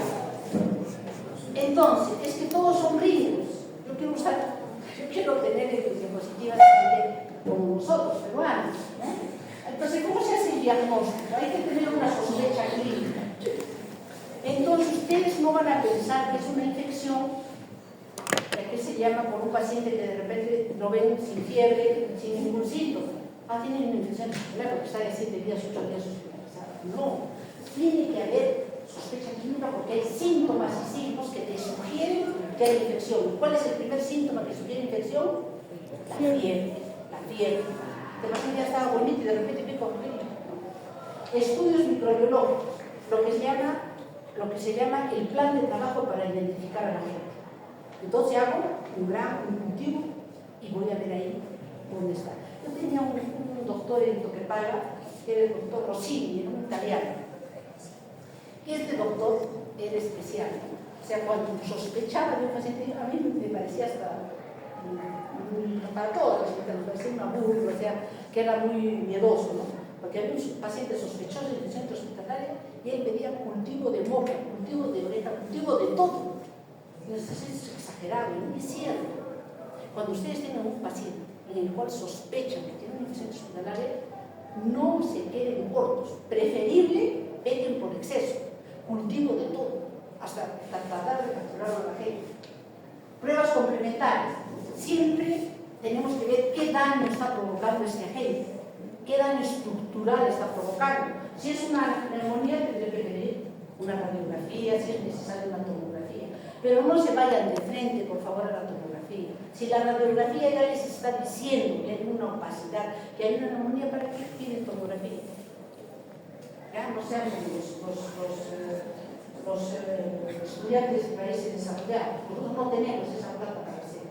Entonces, es que todos son rígidos. Yo quiero tener diapositivas como nosotros, peruanos. Entonces, ¿cómo se hace el diagnóstico? Hay que tener una sospecha clínica. Entonces, ustedes no van a pensar que es una infección que se llama por un paciente que de repente lo ven sin fiebre, sin ningún síntoma. Tiene una infección hospitalaria porque está de 7 días, 8 días hospitalizado. No, tiene que haber sospecha clínica porque hay síntomas y signos que te sugieren que hay infección. ¿Cuál es el primer síntoma que sugiere infección? La fiebre. La fiebre. El paciente ya estaba bonito y de repente pico. Estudios microbiológicos, lo que se llama el plan de trabajo para identificar a la gente. Entonces hago un cultivo y voy a ver ahí dónde está. Yo tenía un doctor en Toquepala, que era el doctor Rossini, era un italiano. Y este doctor era especial. O sea, cuando sospechaba de un paciente, a mí me parecía hasta, para todas las personas, me parecía una burla, o sea, que era muy miedoso, ¿no? Porque había un paciente sospechoso en el centro hospitalario y él pedía cultivo de moca, cultivo de oreja, cultivo de todo. Entonces es exagerado, no es cierto. Cuando ustedes tengan un paciente en el cual sospechan que tiene una infección hospitalaria, no se queden cortos. Preferible, veten por exceso. Cultivo de todo, hasta tratar de capturar a la gente. Pruebas complementarias. Siempre tenemos que ver qué daño está provocando este agente, qué daño estructural está provocando. Si es una neumonía, tendré que pedir una radiografía, si es necesaria una tomografía. Pero no se vayan de frente, por favor, a la tomografía. Si la radiografía ya les está diciendo que hay una opacidad, que hay una neumonía, ¿para qué piden tomografía? Ya no sean los estudiantes de países desarrollados. Nosotros no tenemos esa plata para hacer.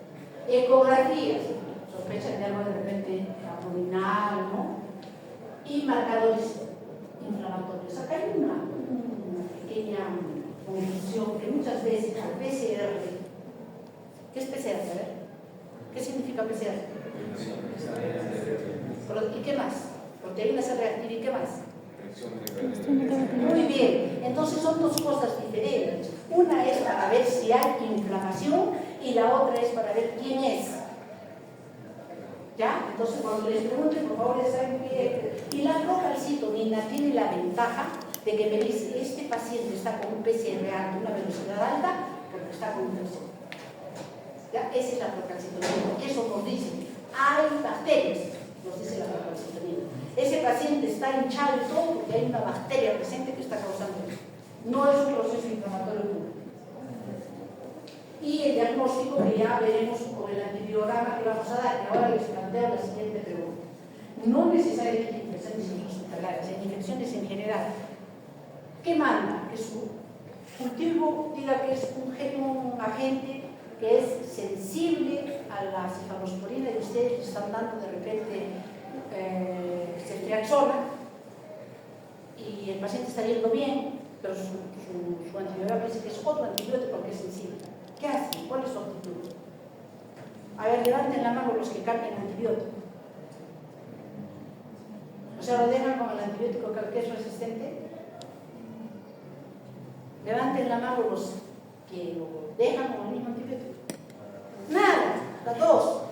Ecografías, sospechan de algo de repente abdominal, ¿no? Y marcadores inflamatorios. Acá hay una pequeña confusión que muchas veces al PCR. ¿Qué es PCR? A ver. ¿Qué significa PCR? ¿Y qué más? Proteína C reactiva, ¿y qué más? Muy bien, entonces son dos cosas diferentes. Una es para ver si hay inflamación y la otra es para ver quién es. ¿Ya? Entonces cuando les pregunten, por favor, les saben qué es. Y la procalcitonina tiene la ventaja de que me dice, este paciente está con un PCR alto, una velocidad alta, porque está con infección. ¿Ya? Esa es la procalcitonina. Eso nos dice, hay bacterias, nos dice la procalcitonina. Ese paciente está hinchado y todo porque hay una bacteria presente que está causando eso. No es un proceso inflamatorio puro. Y el diagnóstico que ya veremos con el antibiograma que vamos a dar, que ahora les planteo la siguiente pregunta. No necesariamente infecciones hospitalarias, en infecciones en general. ¿Qué manda? Que su cultivo diga que es un agente que es sensible a la cefalosporina y ustedes están dando de repente ceftriaxona y el paciente está yendo bien, pero su antibiótico parece que es otro antibiótico al que es sensible. ¿Qué hacen? ¿Cuál es su actitud? A ver, levanten la mano los que cambian antibiótico. O sea, lo dejan con el antibiótico al que es resistente. Levanten la mano los que lo dejan con el mismo antibiótico. Nada, 2,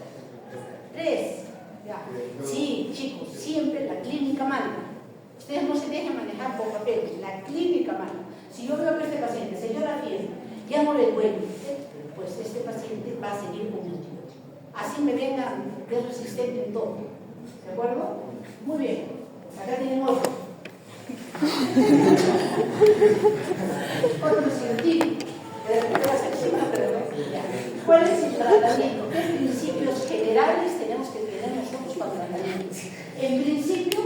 3. Ya. Sí, chicos, siempre la clínica manda. Ustedes no se dejen manejar por papeles, la clínica manda. Si yo veo que este paciente se dio la fiebre, ya no le duele, pues este paciente va a seguir con el antibiótico. Así me venga que es resistente en todo. ¿De acuerdo? Muy bien. Acá tienen otro. Otro científico. ¿Cuál es el tratamiento? ¿Qué principios generales tenemos que tener nosotros para el tratamiento? En principio,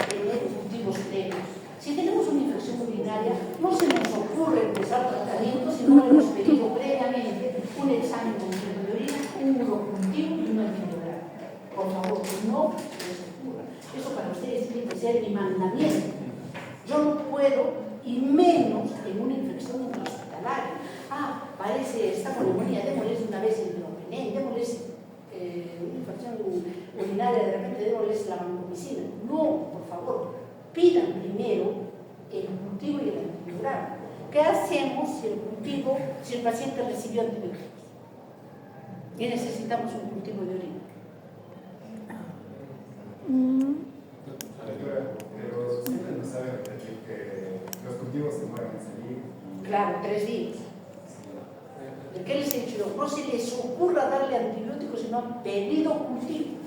tener cultivos previos. Si tenemos una infección urinaria, no se nos ocurre empezar tratamiento si no le hemos pedido previamente un examen completo de orina, un urocultivo y un antiviral. Por favor, no se les ocurra. Eso para ustedes tiene que ser mi mandamiento. Yo no puedo, y menos en una infección intrahospitalaria. Parece esta neumonía, démosles una vez el meropenem, démosles una infección urinaria, de repente démosles la vancomicina. No, por favor, pidan primero el cultivo y el antiviral. ¿Qué hacemos si el paciente recibió antibióticos? Y necesitamos un cultivo de orina. Pero siempre nos sabe repetir que los cultivos se mueren en salir. Claro, 3 días. ¿De qué les he dicho yo? No se les ocurra darle antibióticos si no han pedido cultivo.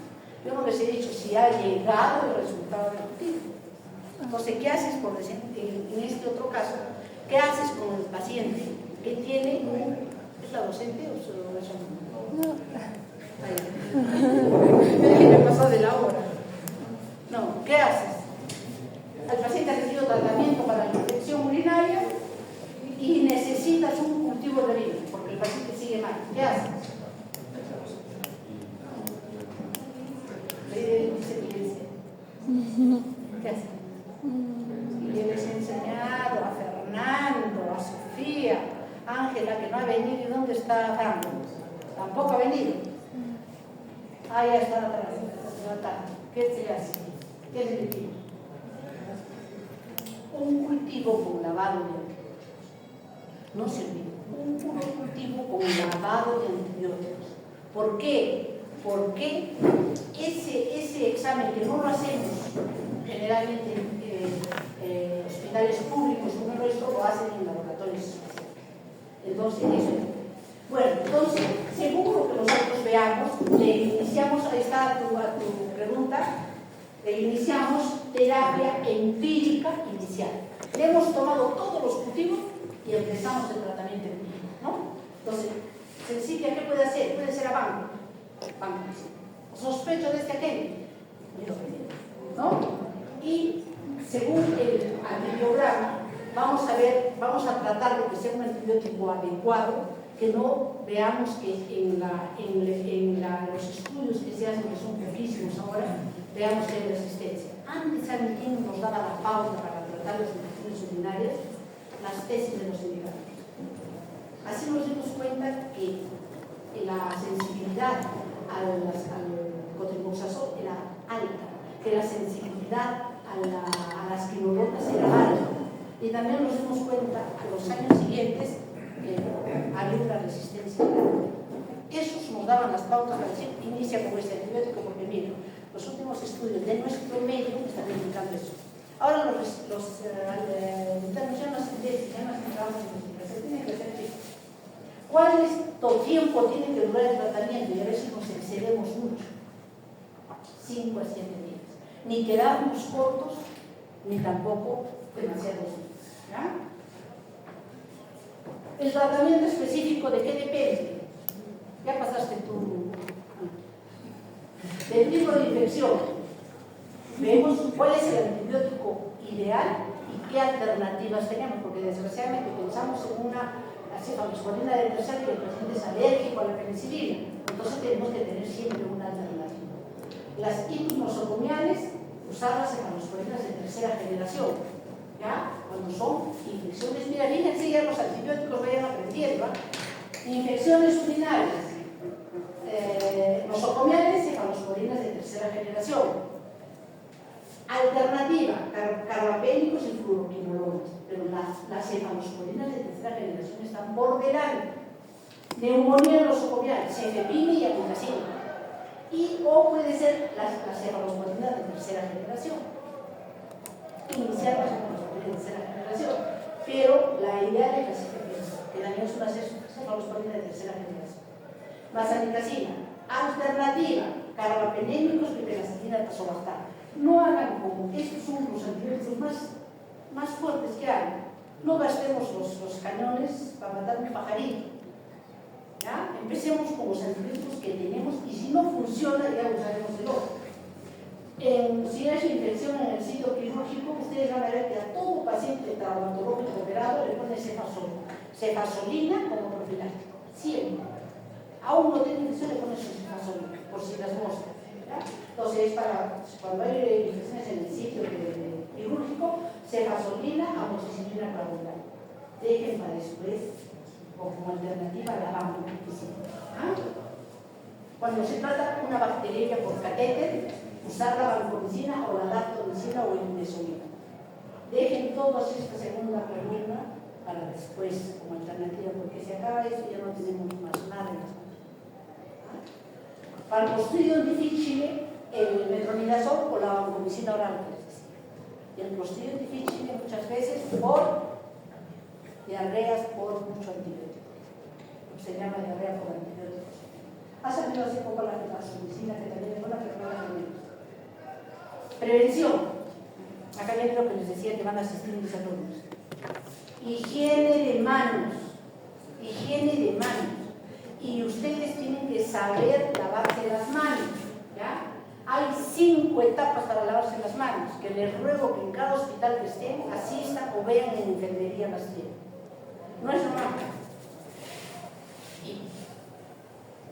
Yo no les he dicho si ha llegado el resultado del cultivo. Entonces, ¿qué haces por decir, en este otro caso? ¿Qué haces con el paciente que tiene un... ¿Es la docente o eso no? Me pasó de la hora. No, ¿qué haces? El paciente ha recibido tratamiento para la infección urinaria y necesitas un cultivo de orina, porque el paciente sigue mal. ¿Qué haces? ¿Qué haces? Y le he enseñado a Fernando, a Sofía, Ángela, que no ha venido. ¿Y dónde está Fernando? Tampoco ha venido. Ya está atrás. ¿Qué se hace? ¿Qué se le pide? Un cultivo con lavado de antibióticos. No se olvide, un cultivo con lavado de antibióticos. ¿Por qué? Porque ese examen que no lo hacemos generalmente en hospitales públicos como el nuestro, lo hacen en laboratorios especiales. Entonces, eso. Bueno, entonces, según lo que nosotros veamos, le iniciamos, ahí está a tu pregunta, le iniciamos terapia empírica inicial. Le hemos tomado todos los cultivos y empezamos el tratamiento empírico, ¿no? Entonces, Cecilia, ¿qué puede hacer? Puede ser a banco. Sospecho de este agente, ¿no? Y según el antibiograma, vamos a tratar de que sea un antibiótico adecuado, que no veamos que en los estudios que se hacen, que son poquísimos ahora, veamos que hay resistencia. Antes, ¿saben quién nos daba la pauta para tratar las infecciones urinarias? Las tesis de los indicadores. Así nos dimos cuenta que la sensibilidad al cotrimoxazol era alta, que la sensibilidad a las quinolonas era alta. Y también nos dimos cuenta a los años siguientes que había una resistencia grande. Esos nos daban las pautas para decir, inicia con este antibiótico, porque miren, los últimos estudios de nuestro medio están indicando eso. Ahora los internos ya no se entramos en investigación, tienen que ser chicos. ¿Cuánto tiempo tiene que durar el tratamiento? Y a ver si nos excedemos mucho. 5 a 7 días. Ni quedarnos cortos, ni tampoco demasiados días. ¿Ya? El tratamiento específico, ¿de qué depende? Ya pasaste tú. Del tipo de infección. Vemos cuál es el antibiótico ideal y qué alternativas tenemos, porque desgraciadamente pensamos en una cefalosporina de tercera y el paciente es alérgico a la penicilina. Entonces tenemos que tener siempre una alternativa. Las IPUs nosocomiales, usarlas en angiosperminas de tercera generación, ¿ya? Cuando son infecciones, mira, fíjense ya los antibióticos vayan aprendiendo, ¿eh? Infecciones urinarias, nosocomiales y cefalosporinas de tercera generación. Alternativa, carbapénicos y fluoroquinolones, pero las cefalosporinas de tercera generación están por delante. Neumonía nosocomial, cefepime y amilacina. O puede ser las cefalosporinas de tercera generación. Iniciar las cefalosporinas de tercera generación. Pero la idea de que también es una cefalosporina de tercera generación. Vasanicacina, alternativa, carbapenémicos y penicilina tazobactam. No hagan como estos son los antibióticos más fuertes que hay. No gastemos los cañones para matar un pajarito. ¿Ya? Empecemos con los antibióticos que tenemos y si no funciona ya usaremos el otro. Si hay infección en el sitio quirúrgico, ustedes van a ver que a todo paciente traumatológico operado le ponen cefasolina como profiláctico. Siempre. Aún no tiene infección, le ponen cefasolina, por si las moscas. ¿Ya? Entonces, cuando hay infecciones en el sitio quirúrgico, cefasolina, amoxicilina clavular. Dejen para después, o como alternativa, la vancomicina. ¿Ah? Cuando se trata una bacteria por catéter, usar la vancomicina o la daptomicina o el indesomina. Dejen todas esta segunda columna para después como alternativa, porque si acaba eso ya no tenemos más nada en las manos. ¿Ah? Para el Clostridium difficile, el metronidazol o la vancomicina oral. Y el Clostridium difficile muchas veces por diarreas por mucho antibiótico. Se llama diarrea por antibióticos. Ha salido hace poco la vancomicina, que también es buena, pero no la tenemos. Prevención. Acá viene lo que les decía que van a asistir mis alumnos. Higiene de manos. Higiene de manos. Y ustedes tienen que saber lavarse las manos. ¿Ya? Hay 5 etapas para lavarse las manos, que les ruego que en cada hospital que estén asistan o vean en enfermería las tienen. No es normal.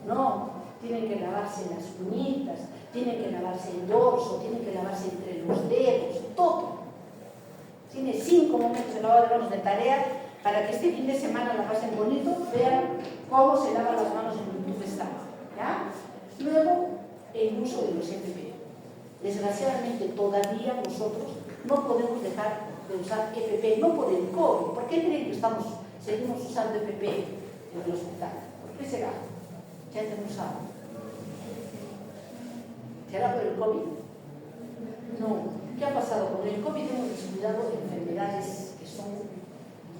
No, tienen que lavarse las uñitas, tienen que lavarse el dorso, tienen que lavarse entre los dedos, todo. Tiene 5 momentos de lavado de manos de tarea para que este fin de semana la pasen bonito, vean cómo se lavan las manos en un YouTube está. ¿Ya? Luego, el uso de los FP. Desgraciadamente, todavía nosotros no podemos dejar de usar FP, no por el COVID. ¿Por qué creen que seguimos usando FP en el hospital? ¿Por qué será? Ya tenemos usado. ¿Será por el COVID? No. ¿Qué ha pasado? Con el COVID hemos descuidado enfermedades que son,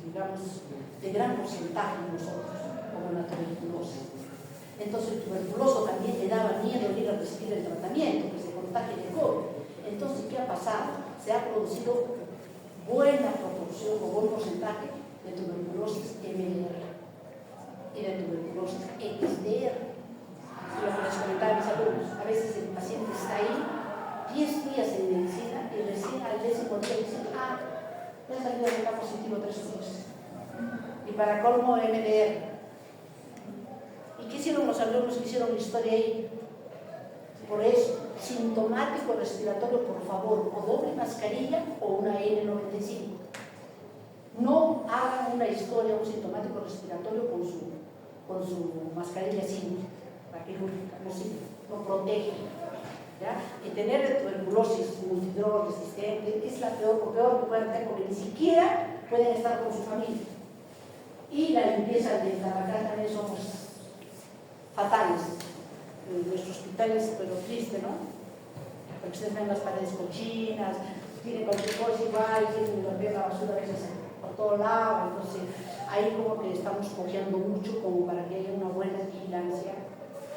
digamos, de gran porcentaje en nosotros, como la tuberculosis. Entonces el tuberculoso también le daba miedo ir a recibir el tratamiento, que se contagie de COVID. Entonces, ¿qué ha pasado? Se ha producido buena proporción o buen porcentaje de tuberculosis MDR y de tuberculosis XDR. Y lo que les comentaba a mis alumnos, a veces el paciente está ahí 10 días en medicina y recién al 10º día dicen, ya salió de acá positivo 3 veces. Y para colmo MDR. ¿Y qué hicieron los alumnos que hicieron la historia ahí? Por eso, sintomático respiratorio, por favor, o doble mascarilla o una N95. No hagan una historia, un sintomático respiratorio con su mascarilla simple, para que no protege. ¿Ya? Y tener tuberculosis multidroga resistente es lo peor que pueden tener, porque ni siquiera pueden estar con su familia. Y la limpieza de tabacal también somos fatales. Nuestros hospitales, pero triste, ¿no? Porque ustedes ven las paredes cochinas, tienen cualquier cosa igual, tienen la basura a veces por todo lado, entonces ahí como que estamos cojeando mucho como para que haya una buena vigilancia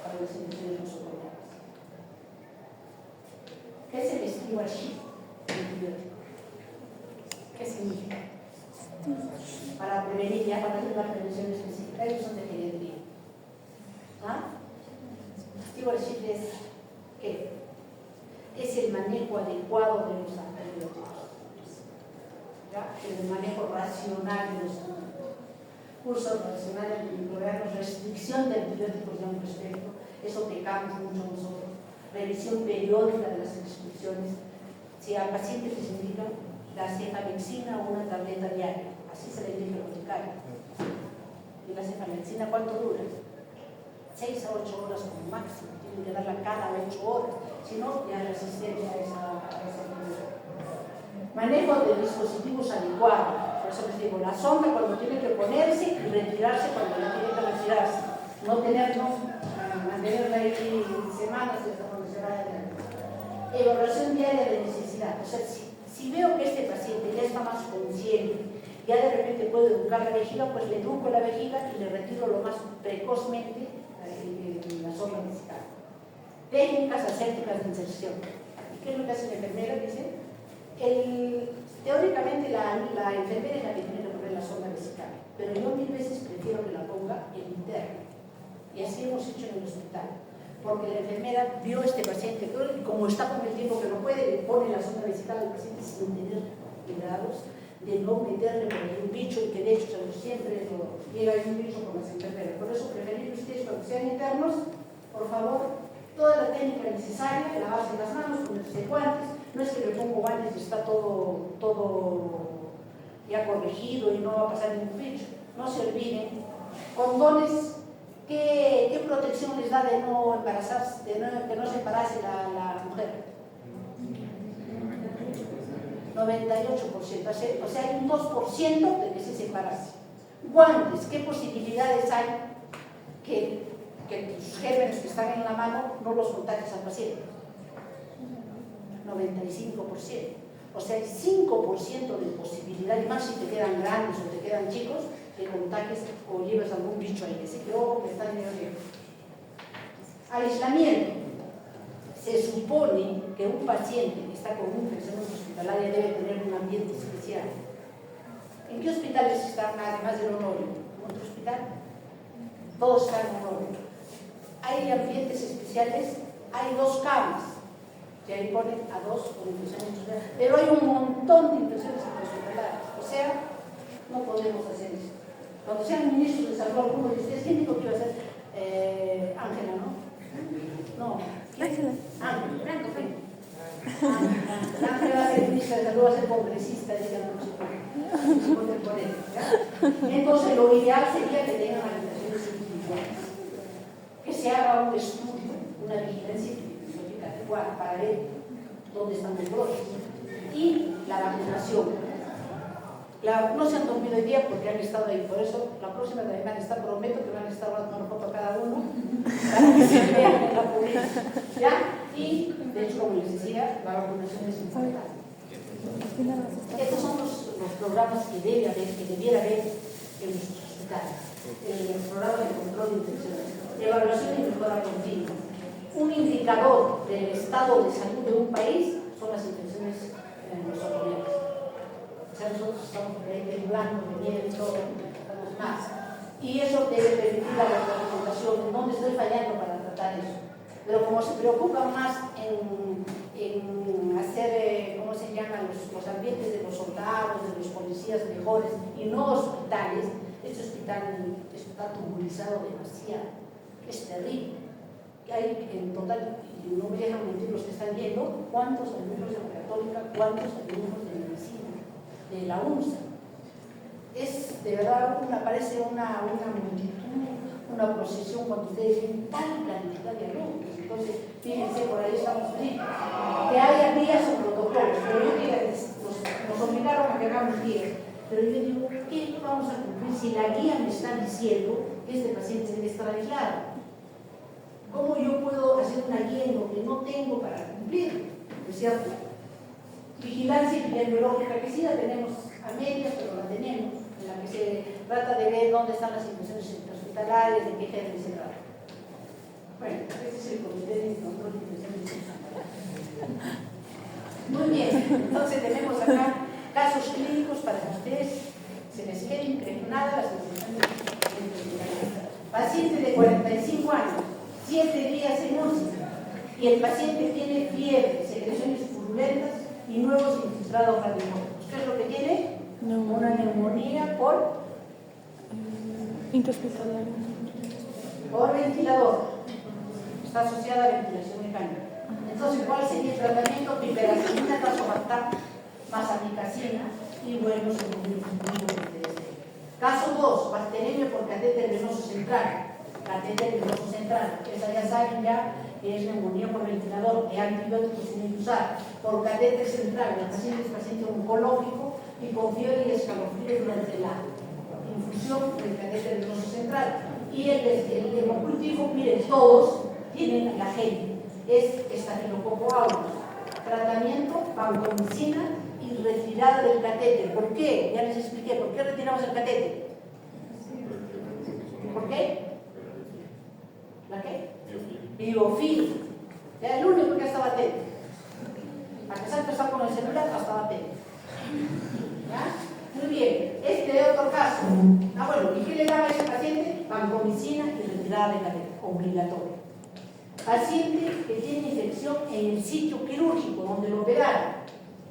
para las infecciones nosocomiales. ¿Qué es el stewardship antibiótico? ¿Qué significa? Para prevenir, ya para hacer una prevención específica, ellos son de geriatría. Stewardship es ¿qué? Es el manejo adecuado de los antibióticos. ¿Ya? El manejo racional de los antibióticos. Uso racional de antimicrobianos, restricción de antibióticos de un espectro. eso pecamos mucho nosotros. Revisión periódica de las inscripciones. Si al paciente les indica la cefalexina o una tableta diaria, así se le indica al boticario. ¿Y la cefalexina cuánto dura? 6 a 8 horas como máximo, tienen que darla cada 8 horas, si no, ya hay resistencia a esa enfermedad. Manejo de dispositivos adecuados, por eso les digo, la sonda cuando tiene que ponerse y retirarse cuando ya tiene que retirarse, no mantenerla ahí semanas hasta cuando se vaya a la evaluación diaria de necesidad. O sea, si veo que este paciente ya está más consciente, ya de repente puedo educar la vejiga, pues le educo la vejiga y le retiro lo más precozmente la sonda vesical. Técnicas asépticas de inserción. ¿Qué es lo que hace la enfermera? Dice, teóricamente la enfermera es la que tiene que poner la sonda vesical, pero yo 1000 veces prefiero que la ponga el interno. Y así hemos hecho en el hospital. Porque la enfermera vio a este paciente, y como está con el tiempo que no puede, le pone la sonda vesical al paciente sin tener cuidados de no meterle por ahí un bicho, y que de hecho siempre llega ahí un bicho con las enfermeras. Por eso preferir ustedes, cuando sean internos, por favor, toda la técnica necesaria, lavarse las manos, ponerse guantes. No es que le pongo guantes y está todo ya corregido y no va a pasar ningún bicho. No se olviden. Condones, ¿qué protección les da de no embarazarse, de que no se embarace la mujer? 98%, o sea, hay un 2% de que se embarace. Guantes, ¿qué posibilidades hay que tus gérmenes que están en la mano no los contagies al paciente? 95%. O sea, hay 5% de posibilidad, y más si te quedan grandes o te quedan chicos, que contagies o lleves algún bicho ahí que se quedó, que está en el río. Aislamiento. Se supone que un paciente que está con una infección hospitalaria debe tener un ambiente especial. ¿En qué hospitales están además del Honorio? ¿En otro hospital? Todos están en Honorio. Hay ambientes especiales, hay 2 camas, que ahí ponen a 2 con infecciones hospitalarias, pero hay un montón de infecciones hospitalarias. O sea, no podemos hacer eso. Cuando sean ministros de salud, alguno de ustedes, ¿quién dijo que iba a ser? Ángela, ¿no? No. Ángela. Ángela va a ser ministra de salud, va a ser congresista, digamos. Entonces, lo ideal sería que tengan habitaciones individuales. Que se haga un estudio, una vigilancia epidemiológica adecuada para ver dónde están los brotes. Y la vacunación. No se han dormido hoy día porque han estado ahí, por eso la próxima también van a estar, prometo que van a estar dando una foto a cada uno para que se vean en la publicidad. ¿Ya? Y, de hecho, como les decía, la vacunación es importante. Estos son los programas que debe haber, que debiera haber en nuestros hospitales. El programa de control de infecciones, evaluación y mejora continua. Un indicador del estado de salud de un país son las infecciones nosocomiales. O sea, nosotros estamos temblando de miedo y todo, estamos más. Y eso debe permitir la recomendación en dónde estoy fallando para tratar eso. Pero como se preocupan más en hacer, ¿cómo se llaman? Los ambientes de los soldados, de los policías mejores, y no hospitales, este hospital está tubulizado demasiado. Es terrible. Hay en total, y no me dejan mentir los que están yendo, ¿cuántos alumnos de la Católica, cuántos alumnos de medicina? De la UNSA. Es de verdad, parece una multitud, una procesión cuando ustedes ven tal cantidad de alumnos. Entonces, fíjense, por ahí estamos listos. Que haya guías o protocolos, pero yo digo, nos obligaron a que hagamos guías. Pero yo digo, ¿qué vamos a cumplir si la guía me está diciendo que este paciente debe estar aislado? ¿Cómo yo puedo hacer una guía en lo que no tengo para cumplir? ¿Es cierto? Vigilancia epidemiológica, que sí la tenemos a medias, pero la tenemos, en la que se trata de ver dónde están las infecciones hospitalarias, de qué género se trata. Bueno, este es el Comité de Control de Infecciones Hospitalarias. Muy bien, entonces tenemos acá casos clínicos para que ustedes se les quede impregnada las infecciones hospitalarias. Paciente de 45 años, 7 días en UCI, y el paciente tiene fiebre, secreciones purulentas y nuevos infiltrados radiológicos. ¿Qué es lo que tiene? Una neumonía por interhospitalaria. por ventilador. está asociada a ventilación mecánica. Entonces, ¿cuál sería el tratamiento? Piperacilina, tazobactam, más amicacina y buenos inhibidores. Caso 2, bacteremia por catéter venoso central. Catéter venoso central, esa ya saben ya que es neumonía por ventilador, de antibióticos sin usar. Por catéter central, el paciente es paciente oncológico y con fiebre y escalofríos durante la infusión del catéter venoso central. Y el hemocultivo, miren, todos tienen la gel, es estafilococo aureus. Tratamiento, vancomicina y retirada del catéter. ¿Por qué? Ya les expliqué, ¿por qué retiramos el catéter? ¿Por qué? ¿La qué? Biofil. Era el único que estaba atento. A pesar de estar con el celular, estaba atento. ¿Ya? Muy bien. Este otro caso. Bueno, ¿y qué le daba a ese paciente? Vancomicina y retirada de catéter, obligatorio. Paciente que tiene infección en el sitio quirúrgico donde lo operaron.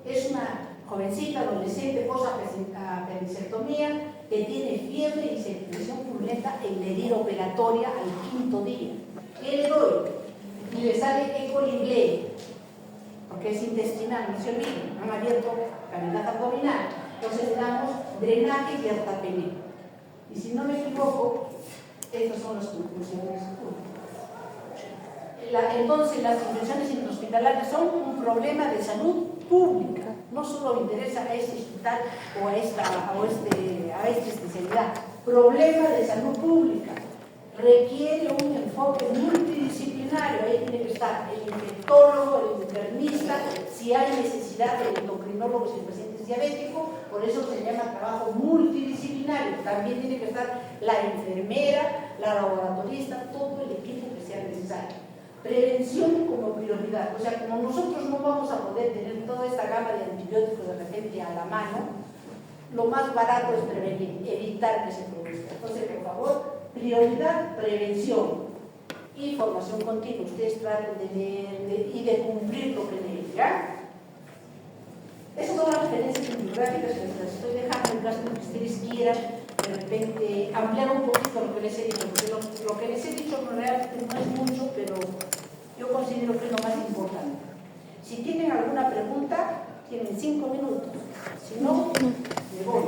Es una jovencita, adolescente, post-apendicectomía, que tiene fiebre y secreción purulenta en la herida operatoria al 5.º día. ¿Qué le doy? Y le sale ecoliblé, porque es intestinal, no se olviden, han abierto cavidad abdominal. Entonces le damos drenaje y artapelé. Y si no me equivoco, estas son las conclusiones. Entonces las infecciones intrahospitalarias son un problema de salud pública, no solo interesa a este hospital o a esta especialidad, problema de salud pública, requiere un enfoque multidisciplinario, ahí tiene que estar el infectólogo, el internista, si hay necesidad del endocrinólogo si el paciente es diabético, por eso se llama trabajo multidisciplinario, también tiene que estar la enfermera, la laboratorista, todo el equipo que sea necesario. Prevención como prioridad, o sea, como nosotros no vamos a poder tener toda esta gama de antibióticos de repente a la mano, lo más barato es prevenir, evitar que se produzca. Entonces, por favor, prioridad, prevención y formación continua. Ustedes traten de leer y de cumplir lo que leen, ¿ya? Esas son las referencias bibliográficas que les estoy dejando en caso de que ustedes quieran de repente ampliar un poquito lo que les he dicho, porque lo que les he dicho realmente no es mucho, pero yo considero que es lo más importante. Si tienen alguna pregunta, tienen 5 minutos. Si no, me voy.